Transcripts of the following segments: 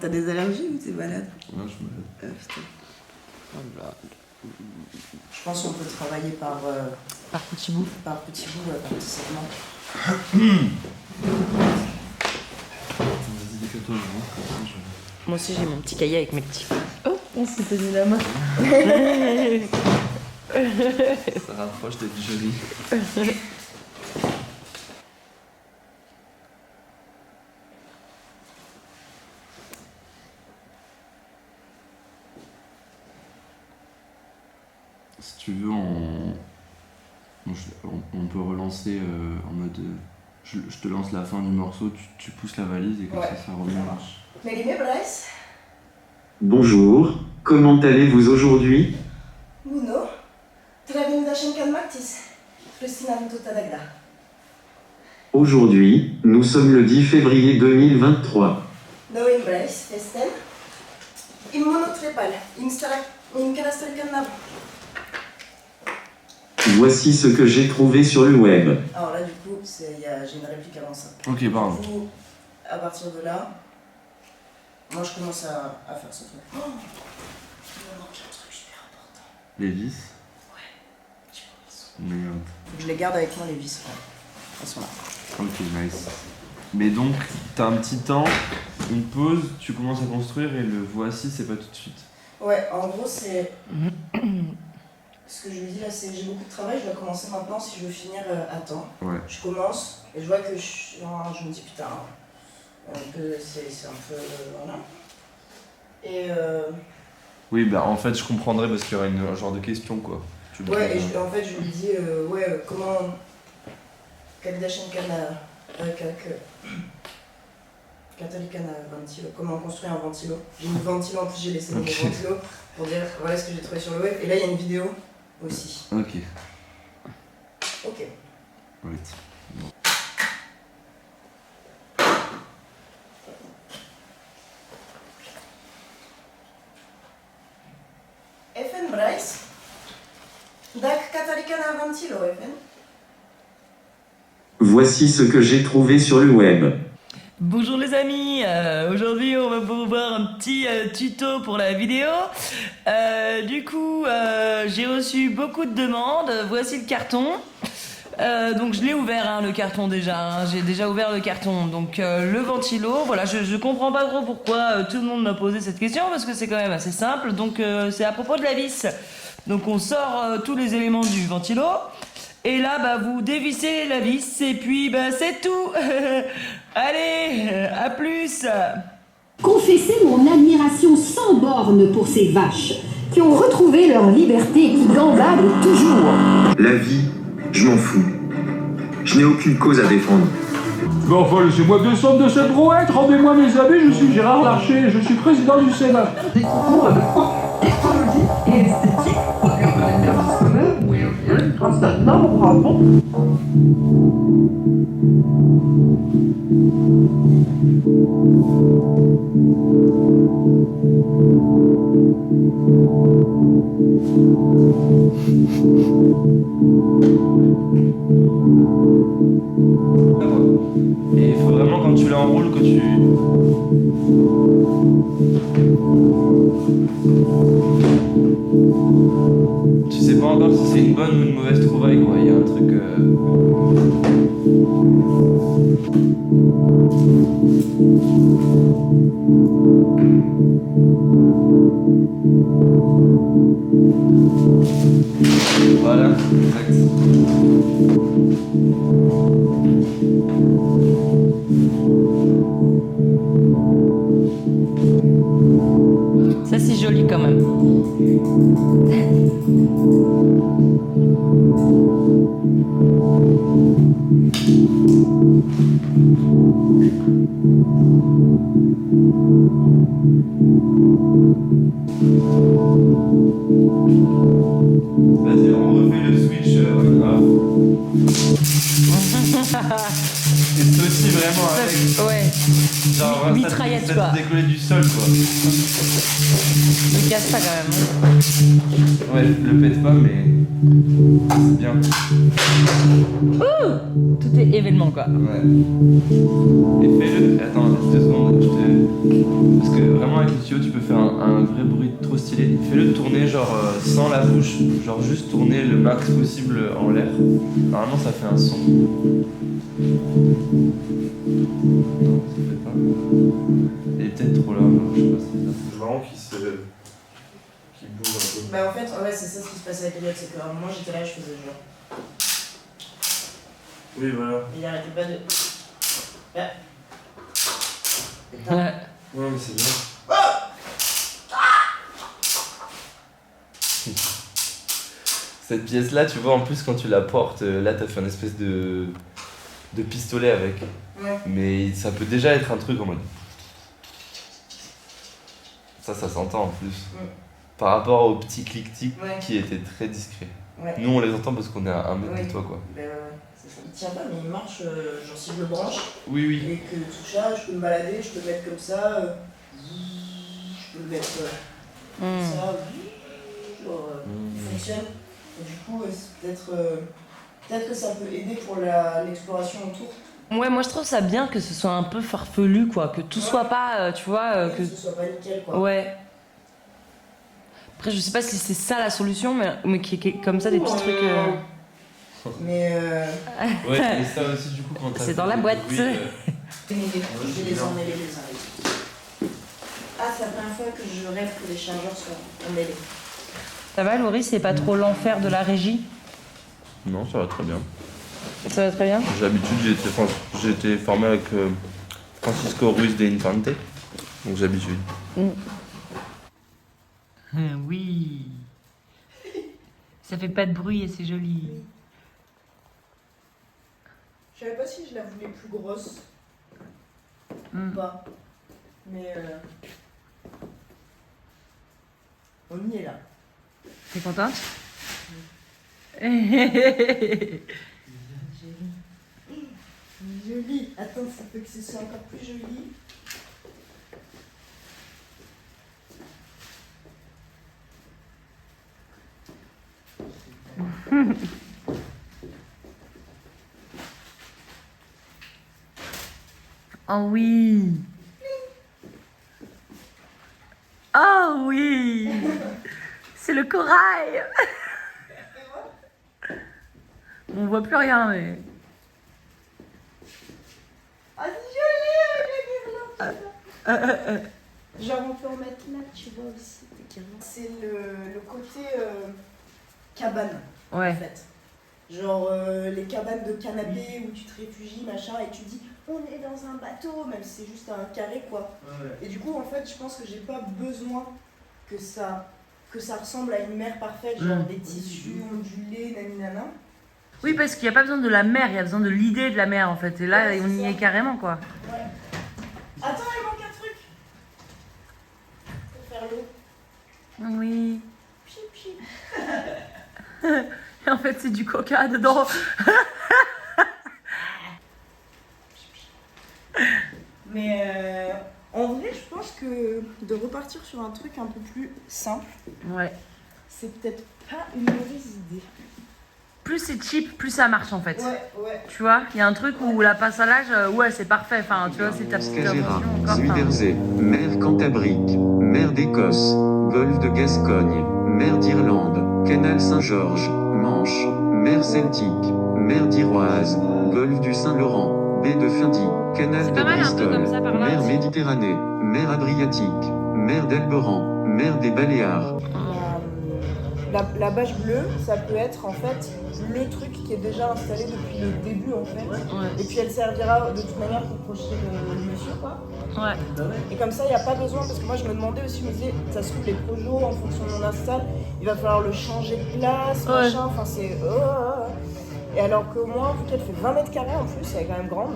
t'as des allergies ou t'es malade? Non, je suis malade. Putain. Voilà. Je pense qu'on peut travailler par petit bout. par petits bouts, par petits segments. Vas-y, décale-toi, Moi aussi j'ai mon petit cahier avec mes petits. Oh, on s'est tenu la main. Ça rapproche d'être joli. Si tu veux, on peut relancer en mode. Je te lance la fin du morceau, tu pousses la valise et comme Ouais, ça revient. ça marche. Mais Bryce? Bonjour, comment allez-vous aujourd'hui? Uno. Travim Dashenkan Martis. Christina Vitotadagda. Aujourd'hui, nous sommes le 10 février 2023. Noim Bryce, Festen. Immonotrepal. Imkalastrikan. Voici ce que j'ai trouvé sur le web. Alors là, du coup, j'ai une réplique avant ça. Ok, pardon. Vous, à partir de là, moi je commence à faire ce truc. Oh, il me manque un truc super important. Les vis? Ouais, je vois où ils sont. Merde. Faut que je les garde avec moi, les vis. Ouais. Elles sont là. Ok, nice. Mais donc, t'as un petit temps, une pause, tu commences à construire et le voici, c'est pas tout de suite. Ouais, en gros, c'est. Ce que je lui dis là, c'est que j'ai beaucoup de travail, je dois commencer maintenant si je veux finir à temps. Ouais. Je commence et je vois que je me dis putain, c'est un peu. Voilà. Et. Oui, bah en fait, je comprendrais parce qu'il y aurait un genre de question quoi. Ouais, et en fait, je lui dis, comment. Ventilo, comment construire un ventilo. J'ai mis ventilo, en plus j'ai laissé mon ventilo pour dire voilà ce que j'ai trouvé sur le web. Et là, il y a une vidéo aussi. Ok. Ok. Right. Bon. FN Bryce. Dak Catalicana Ventilo, FN. Voici ce que j'ai trouvé sur le web. Bonjour les amis, aujourd'hui on va vous voir un petit tuto pour la vidéo. Du coup, j'ai reçu beaucoup de demandes, voici le carton. Donc je l'ai ouvert le carton déjà, j'ai déjà ouvert le carton. Donc le ventilo, voilà, je comprends pas trop pourquoi tout le monde m'a posé cette question parce que c'est quand même assez simple. Donc c'est à propos de la vis. Donc on sort tous les éléments du ventilo. Et là, bah, vous dévissez la vis et puis bah, c'est tout. Allez, à plus. Confesser mon admiration sans borne pour ces vaches qui ont retrouvé leur liberté et qui gambadent toujours. La vie, je m'en fous. Je n'ai aucune cause à défendre. Mais enfin, laissez-moi descendre de cette brouette, rendez-moi mes habits, je suis Gérard Larcher, je suis président du Sénat. Des concours de technologie et esthétique pour le nerveux scolaire, oui, grâce à non, bravo. Et il faut vraiment quand tu l'enroules que tu... Tu sais pas encore si c'est une bonne ou une mauvaise trouvaille quoi, il y a un truc... Voilà, exact. Ça c'est joli quand même. Vas-y, on refait le switch on-off. Et c'est aussi vraiment avec... Ouais. Genre, Vite mitraillette, ça quoi. te décoller du sol, quoi. Ne casse pas quand même. Ouais, le pète pas, mais c'est bien. Tout est événement, quoi. Ouais. Et fais-le. Attends, 2 secondes. Parce que vraiment, avec le tuyau, tu peux faire un vrai bruit trop stylé. Fais-le tourner, genre sans la bouche. Genre juste tourner le max possible en l'air. Normalement, ça fait un son. Non, ça fait pas. Il est peut-être trop là, je sais pas, c'est bizarre. C'est marrant qu'il bouge un peu. Bah en fait, ouais, c'est ça ce qui se passe avec Elliot, c'est que moi j'étais là et je faisais genre. Oui, voilà. Et il arrêtait pas de. Bah. Ouais. Ouais, mais c'est bien. Cette pièce-là, tu vois, en plus, quand tu la portes, là, t'as fait une espèce de pistolet avec. Ouais. Mais ça peut déjà être un truc en mode. Ça s'entend en plus. Ouais. Par rapport au petit clic-tic Ouais. qui était très discret. Ouais. Nous, on les entend parce qu'on est à 1 mètre Ouais. de toi, quoi. Bah ouais, c'est ça. Il tient pas, mais il marche, genre si je le branche Oui, oui. et que tout ça, je peux me balader, je peux le mettre comme ça, je peux le mettre comme ça, genre, il fonctionne. Et du coup, c'est peut-être que ça peut aider pour l'exploration autour. Ouais, moi je trouve ça bien que ce soit un peu farfelu, quoi. Que tout soit pas, tu vois, Que ce soit pas nickel, quoi. Ouais. Après, je sais pas si c'est ça la solution, mais qui est comme ça, des petits trucs. Mais Ouais, et ça aussi, du coup, quand t'as. C'est dans la boîte. je vais les emmêler les uns les autres. Ah, c'est la première fois que je rêve que les chargeurs soient emmêlés. Ça va, Laurie, c'est pas trop l'enfer de la régie? Non, ça va très bien. Ça va très bien? J'ai l'habitude, j'ai été formé avec Francisco Ruiz de Infante. Donc j'ai l'habitude. Oui. Ça fait pas de bruit et c'est joli. Je savais pas si je la voulais plus grosse ou pas. Mais on y est là. T'es contente? Joli. Attends, ça peut que ce soit encore plus joli. Oh oui. Oh oui. C'est le corail. On voit plus rien, mais... Ah, c'est joli avec la guirlande. Genre, on peut en mettre là, tu vois aussi. C'est le côté cabane, Ouais. en fait. Genre, les cabanes de canapé où tu te réfugies, machin, et tu dis, on est dans un bateau, même si c'est juste un carré, quoi. Ouais. Et du coup, en fait, je pense que j'ai pas besoin que ça ressemble à une mer parfaite, genre des tissus ondulés, naninana. Oui, parce qu'il n'y a pas besoin de la mer, il y a besoin de l'idée de la mer, en fait. Et là, Ouais, on y ça. est carrément, quoi. Ouais. Attends, il manque un truc. Pour faire l'eau. Oui. Pchip, pchip. Et en fait, c'est du coca dedans. Mais en vrai, je pense que de repartir sur un truc un peu plus simple, Ouais. c'est peut-être pas une mauvaise idée. Plus c'est cheap, plus ça marche, en fait. Ouais. Tu vois, il y a un truc où la passe à l'âge, ouais, c'est parfait. Enfin, tu vois, c'est ta petite Scagera, invention encore. Zuiderzee, mer Cantabrique, mer d'Écosse, golfe de Gascogne, mer d'Irlande, canal Saint-Georges, Manche, mer Celtique, mer d'Iroise, golfe du Saint-Laurent, baie de Fundy, canal C'est de pas mal, un peu Bristol, comme ça, par là mer aussi. Méditerranée, mer Adriatique, mer d'Alboran, mer des Baléares. La bâche bleue, ça peut être en fait le truc qui est déjà installé depuis le début en fait. Ouais. Et puis elle servira de toute manière pour projeter le monsieur quoi. Ouais. Et comme ça, il n'y a pas besoin, parce que moi je me demandais aussi, je me disais, ça se trouve les projos en fonction de mon install, il va falloir le changer de place, Ouais. machin, enfin c'est... Et alors qu'au moins, vu qu'elle fait 20 mètres carrés en plus, elle est quand même grande,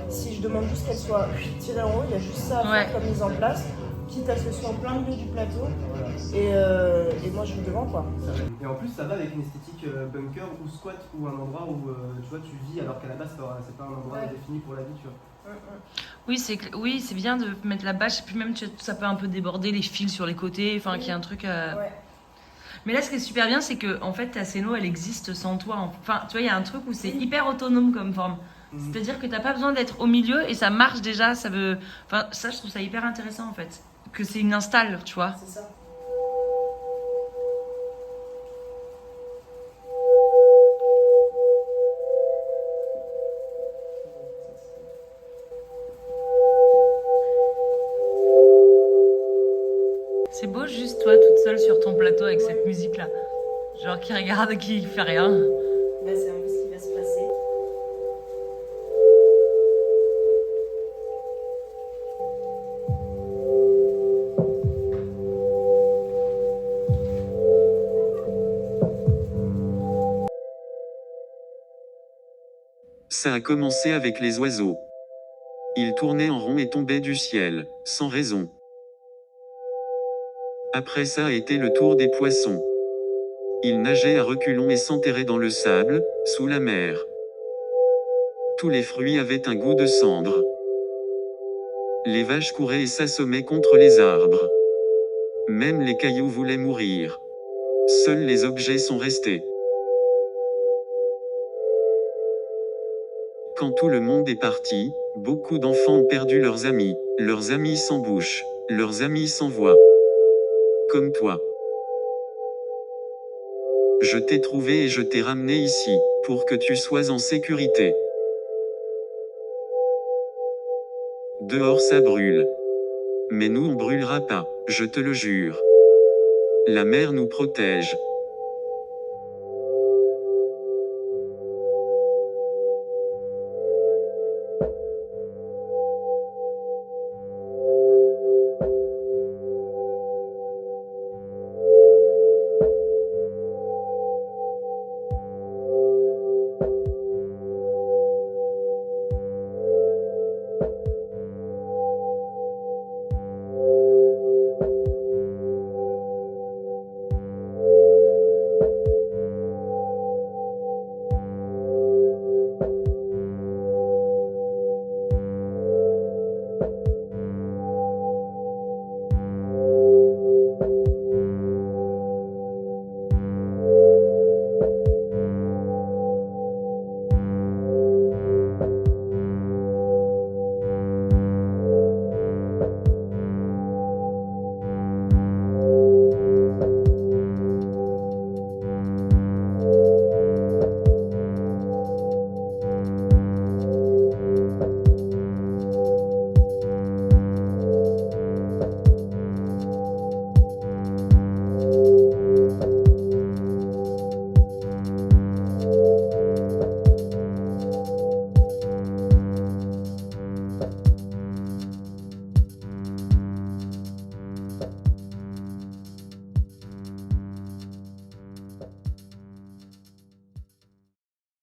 si je demande juste qu'elle soit tirée en haut, il y a juste ça à faire Ouais. comme mise en place, quitte à ce que ce soit en plein milieu du plateau, et moi je suis devant quoi. Et en plus, ça va avec une esthétique bunker ou squat ou un endroit où tu vois, tu vis alors qu'à la base, c'est pas un endroit Ouais. défini pour la vie, tu vois. Oui, oui, c'est bien de mettre la bâche, et puis même ça peut un peu déborder les fils sur les côtés, enfin qu'il y ait un truc. Ouais. Mais là, ce qui est super bien, c'est que en fait, ta scéno, elle existe sans toi. Enfin, tu vois, il y a un truc où c'est hyper autonome comme forme. C'est-à-dire que t'as pas besoin d'être au milieu et ça marche déjà. Ça veut. Enfin, ça, je trouve ça hyper intéressant en fait. Que c'est une install, tu vois. C'est ça. C'est beau juste toi toute seule sur ton plateau avec cette musique-là. Genre qui regarde et qui fait rien. Bah, c'est un peu ce qui va se passer. Ça a commencé avec les oiseaux. Ils tournaient en rond et tombaient du ciel, sans raison. Après ça a été le tour des poissons. Ils nageaient à reculons et s'enterraient dans le sable, sous la mer. Tous les fruits avaient un goût de cendre. Les vaches couraient et s'assommaient contre les arbres. Même les cailloux voulaient mourir. Seuls les objets sont restés. Quand tout le monde est parti, beaucoup d'enfants ont perdu leurs amis sans bouche, leurs amis sans voix. Comme toi. Je t'ai trouvé et je t'ai ramené ici, pour que tu sois en sécurité. Dehors ça brûle. Mais nous on brûlera pas, je te le jure. La mer nous protège.